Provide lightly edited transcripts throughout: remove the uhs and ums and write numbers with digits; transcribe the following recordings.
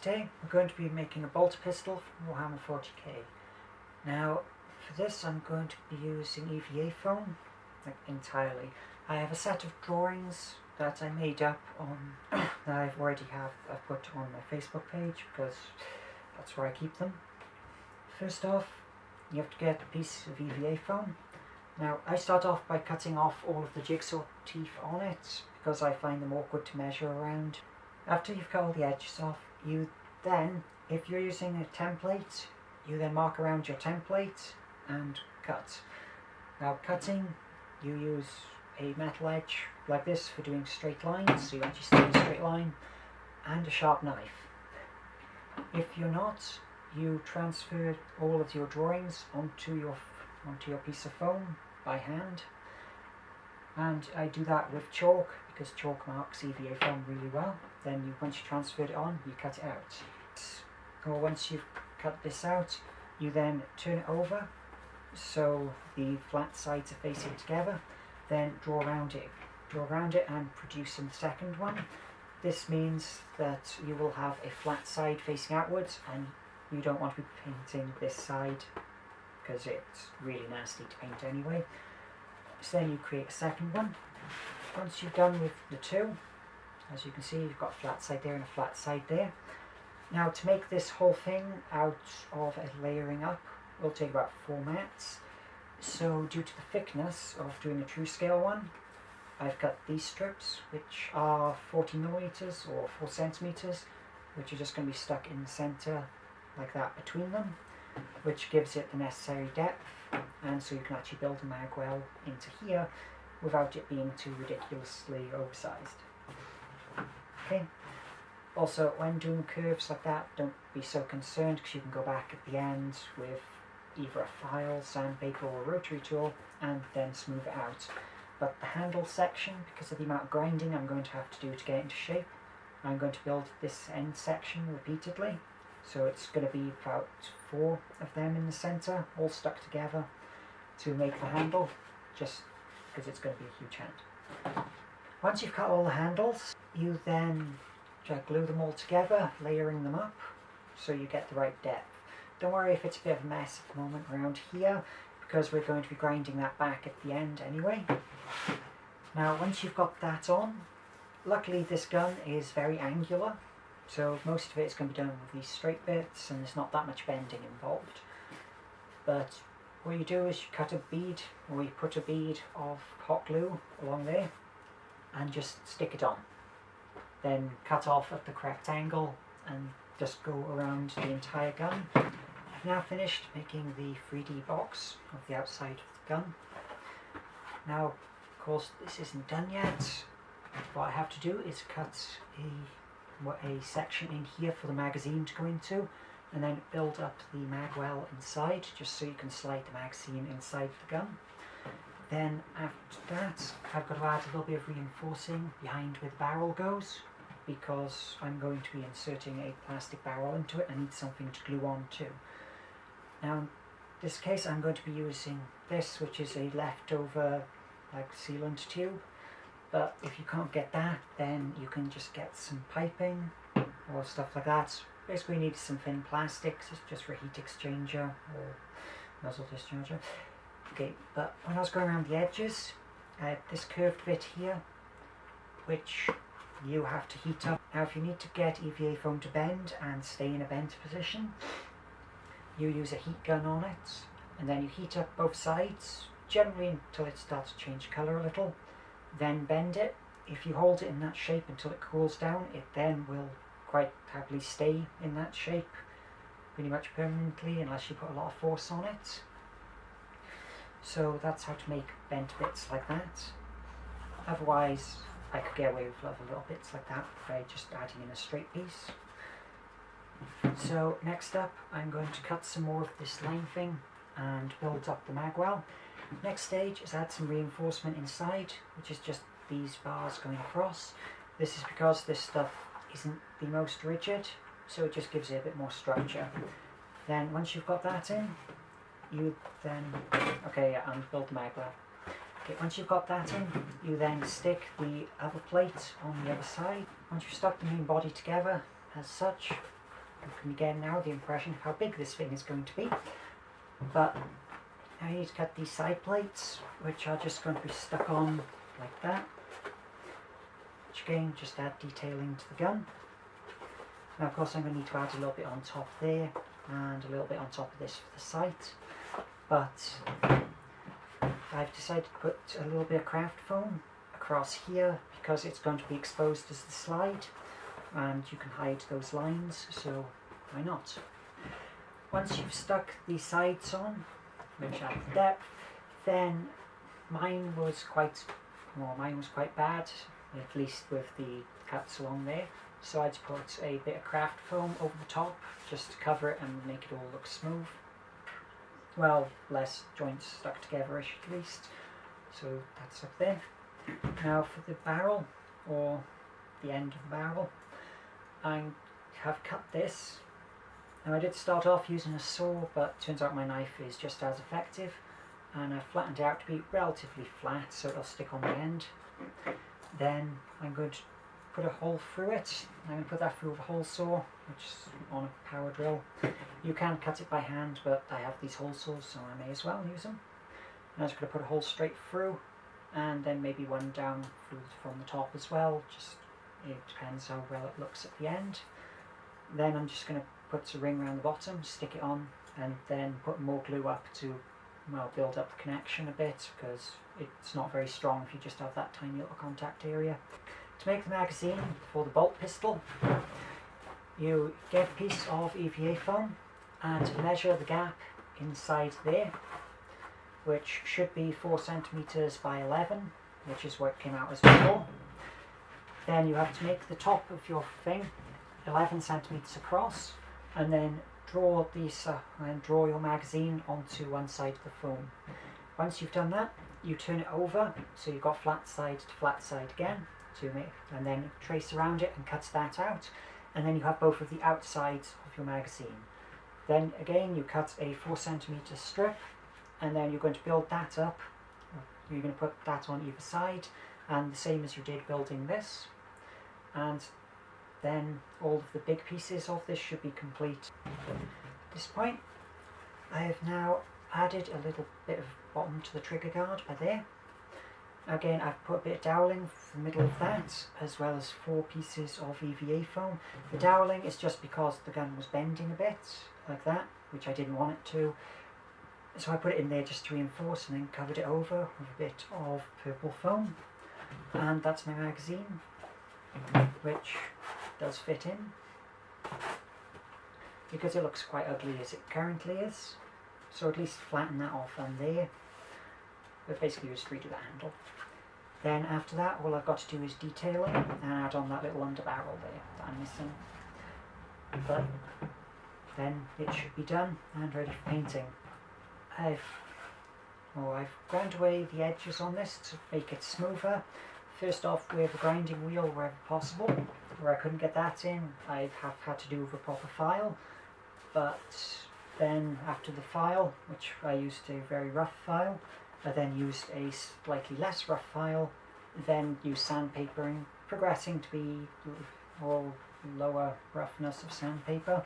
Today we're going to be making a bolt pistol from Warhammer 40K. Now for this I'm going to be using EVA foam entirely. I have a set of drawings that I made up on that I've put on my Facebook page because that's where I keep them. First off, you have to get a piece of EVA foam. Now I start off by cutting off all of the jigsaw teeth on it because I find them awkward to measure around. After you've cut all the edges off, you then, if you're using a template, you then mark around your template and cut. Now cutting, you use a metal edge like this for doing straight lines, so you actually stay in a straight line, and a sharp knife. If you're not, you transfer all of your drawings onto your piece of foam by hand, and I do that with chalk because chalk marks EVA foam really well. Then once you transferred it on, you cut it out. Or once you've cut this out, you then turn it over so the flat sides are facing together. Then draw around it and produce in the second one. This means that you will have a flat side facing outwards, and you don't want to be painting this side because it's really nasty to paint anyway. So then you create a second one. Once you're done with the two, as you can see, you've got a flat side there and a flat side there. Now to make this whole thing out of a layering up will take about 4 minutes. So due to the thickness of doing a true scale one, I've cut these strips, which are 40mm or 4 centimeters, which are just going to be stuck in the center like that between them, which gives it the necessary depth, and so you can actually build a mag well into here without it being too ridiculously oversized. Okay. Also, when doing curves like that, don't be so concerned because you can go back at the end with either a file, sandpaper or a rotary tool and then smooth it out. But the handle section, because of the amount of grinding I'm going to have to do to get it into shape, I'm going to build this end section repeatedly. So it's going to be about 4 of them in the center, all stuck together to make the handle, just because it's going to be a huge hand. Once you've cut all the handles, you then glue them all together, layering them up so you get the right depth. Don't worry if it's a bit of a mess at the moment around here, because we're going to be grinding that back at the end anyway. Now once you've got that on, luckily this gun is very angular, so most of it is going to be done with these straight bits and there's not that much bending involved. But what you do is you cut a bead, or you put a bead of hot glue along there and just stick it on. Then cut off at the correct angle and just go around the entire gun. I've now finished making the 3D box of the outside of the gun. Now, of course, this isn't done yet. What I have to do is cut a section in here for the magazine to go into, and then build up the mag well inside, just so you can slide the magazine inside the gun. Then after that, I've got to add a little bit of reinforcing behind where the barrel goes, because I'm going to be inserting a plastic barrel into it. I need something to glue on to. Now in this case I'm going to be using this, which is a leftover sealant tube, but if you can't get that, then you can just get some piping or stuff like that. Basically you need some thin plastics, it's just for heat exchanger or muzzle discharger. Okay, but when I was going around the edges, I had this curved bit here, which you have to heat up. Now if you need to get EVA foam to bend and stay in a bent position, you use a heat gun on it, and then you heat up both sides, generally until it starts to change colour a little, then bend it. If you hold it in that shape until it cools down, it then will quite happily stay in that shape pretty much permanently unless you put a lot of force on it. So that's how to make bent bits like that. Otherwise I could get away with other little bits like that by just adding in a straight piece. So next up I'm going to cut some more of this line thing and build up the mag well. Next stage is add some reinforcement inside, which is just these bars going across. This is because this stuff isn't the most rigid, so it just gives it a bit more structure. Then once you've got that in, you then, build the mag well. Okay, once you've got that in, you then stick the other plate on the other side. Once you've stuck the main body together as such, you can get now the impression of how big this thing is going to be. But I need to cut these side plates, which are just going to be stuck on like that. Which again, just add detailing to the gun. Now of course I'm going to need to add a little bit on top there, and a little bit on top of this for the sight. But I've decided to put a little bit of craft foam across here because it's going to be exposed as the slide, and you can hide those lines, so why not? Once you've stuck the sides on, which add the depth, then mine was quite bad, at least with the cuts along there. So I'd put a bit of craft foam over the top just to cover it and make it all look smooth. Well, less joints stuck together-ish at least. So that's up there. Now for the barrel, or the end of the barrel, I have cut this. Now I did start off using a saw, but turns out my knife is just as effective, and I've flattened it out to be relatively flat so it'll stick on the end. Then I'm going to put a hole through it. I'm going to put that through with a hole saw, which is on a power drill. You can cut it by hand, but I have these hole saws, so I may as well use them. And I'm just going to put a hole straight through, and then maybe one down through from the top as well. Just it depends how well it looks at the end. Then I'm just going to put a ring around the bottom, stick it on, and then put more glue up to, well, build up the connection a bit, because it's not very strong if you just have that tiny little contact area. To make the magazine for the bolt pistol, you get a piece of EVA foam and measure the gap inside there, which should be 4 centimeters by 11, which is what came out as before. Then you have to make the top of your thing 11 centimeters across, and then draw your magazine onto one side of the foam. Once you've done that, you turn it over so you've got flat side to flat side again, and then trace around it and cut that out, and then you have both of the outsides of your magazine. Then again you cut a 4 centimeter strip, and then you're going to build that up. You're going to put that on either side, and the same as you did building this, and then all of the big pieces of this should be complete. At this point I have now added a little bit of bottom to the trigger guard by there. Again, I've put a bit of doweling for the middle of that, as well as 4 pieces of EVA foam. The doweling is just because the gun was bending a bit, like that, which I didn't want it to. So I put it in there just to reinforce, and then covered it over with a bit of purple foam. And that's my magazine, which does fit in, because it looks quite ugly as it currently is. So at least flatten that off on there. But basically just redo that handle. Then after that, all I've got to do is detailing and add on that little underbarrel there that I'm missing. But then it should be done and ready for painting. I've ground away the edges on this to make it smoother. First off with a grinding wheel wherever possible. Where I couldn't get that in, I have had to do with a proper file. But then after the file, which I used a very rough file, I then used a slightly less rough file, then used sandpapering, progressing to be all lower roughness of sandpaper,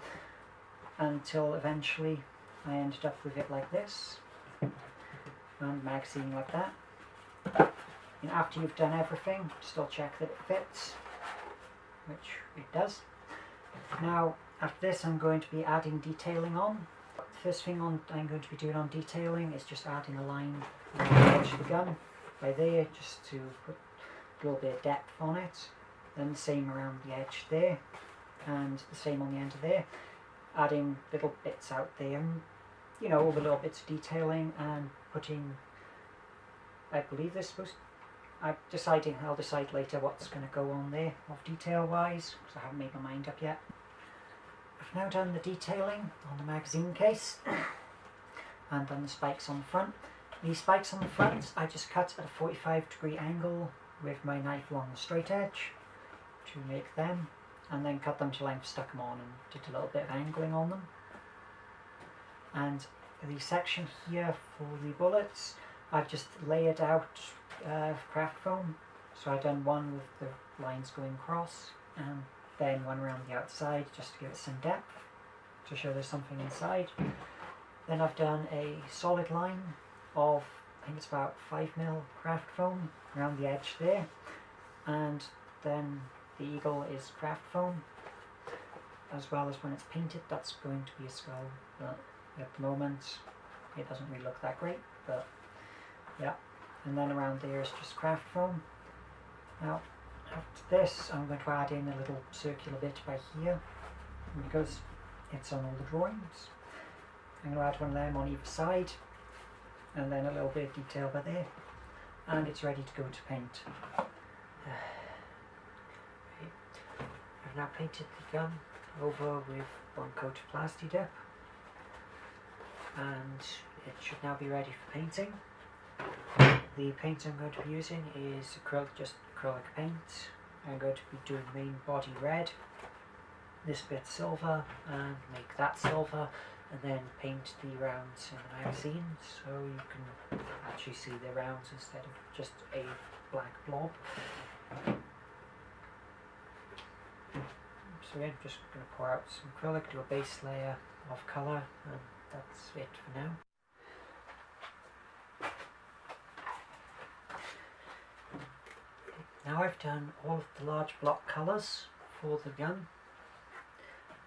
until eventually I ended up with it like this, and magazine like that. And after you've done everything, still check that it fits, which it does. Now after this I'm going to be adding detailing on. The first thing I'm going to be doing on detailing is just adding a line on the edge of the gun by there, just to put a little bit of depth on it. Then the same around the edge there, and the same on the end of there. Adding little bits out there, and you know, all the little bits of detailing, and putting, I believe this was, I'll decide later what's going to go on there of detail wise, because I haven't made my mind up yet. I've now done the detailing on the magazine case and done the spikes on the front. These spikes on the front I just cut at a 45-degree angle with my knife along the straight edge to make them, and then cut them to length, stuck them on, and did a little bit of angling on them. And the section here for the bullets, I've just layered out craft foam. So I've done one with the lines going across, and then one around the outside just to give it some depth, to show there's something inside. Then I've done a solid line of, I think it's about 5mm craft foam around the edge there, and then the eagle is craft foam, as well as when it's painted that's going to be a skull, but at the moment it doesn't really look that great, but yeah. And then around there is just craft foam. Now after this I'm going to add in a little circular bit by here, because it's on all the drawings. I'm going to add one of them on either side, and then a little bit of detail by there, and it's ready to go to paint. I've now painted the gun over with one coat of Plasti Dip, and it should now be ready for painting. The paint I'm going to be using is just acrylic paint. I'm going to be doing the main body red, this bit silver, and make that silver, and then paint the rounds in the magazine so you can actually see the rounds instead of just a black blob. So yeah, I'm just going to pour out some acrylic, do a base layer of colour, and that's it for now. Now I've done all of the large block colours for the gun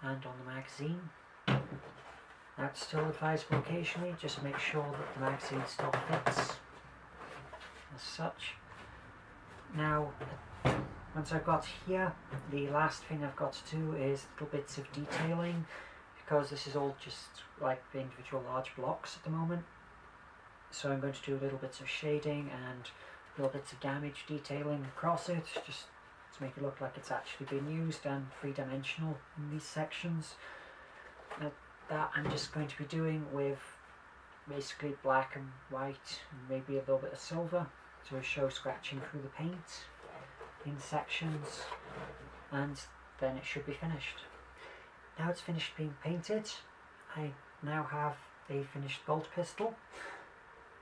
and on the magazine. Now it's still advisable occasionally, just make sure that the magazine still fits as such. Now once I've got here, the last thing I've got to do is little bits of detailing, because this is all just like the individual large blocks at the moment. So I'm going to do little bits of shading and little bits of damage detailing across it, just to make it look like it's actually been used and three-dimensional in these sections. That I'm just going to be doing with basically black and white and maybe a little bit of silver to show scratching through the paint in sections, and then it should be finished. Now it's finished being painted, I now have a finished bolt pistol.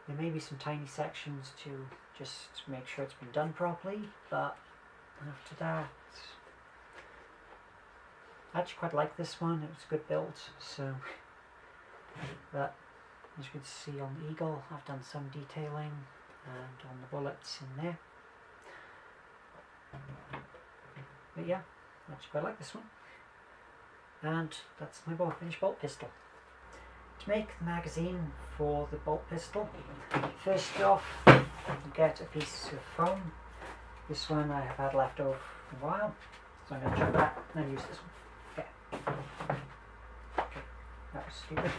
There may be some tiny sections to just make sure it's been done properly, but after that, I actually quite like this one. It was a good build, so, but as you can see on the eagle, I've done some detailing, and on the bullets in there. But yeah, I actually quite like this one. And that's my finished bolt pistol. To make the magazine for the bolt pistol, first off you get a piece of foam. This one I have had left over for a while, so I'm going to chuck that and then use this one. Okay, that was stupid.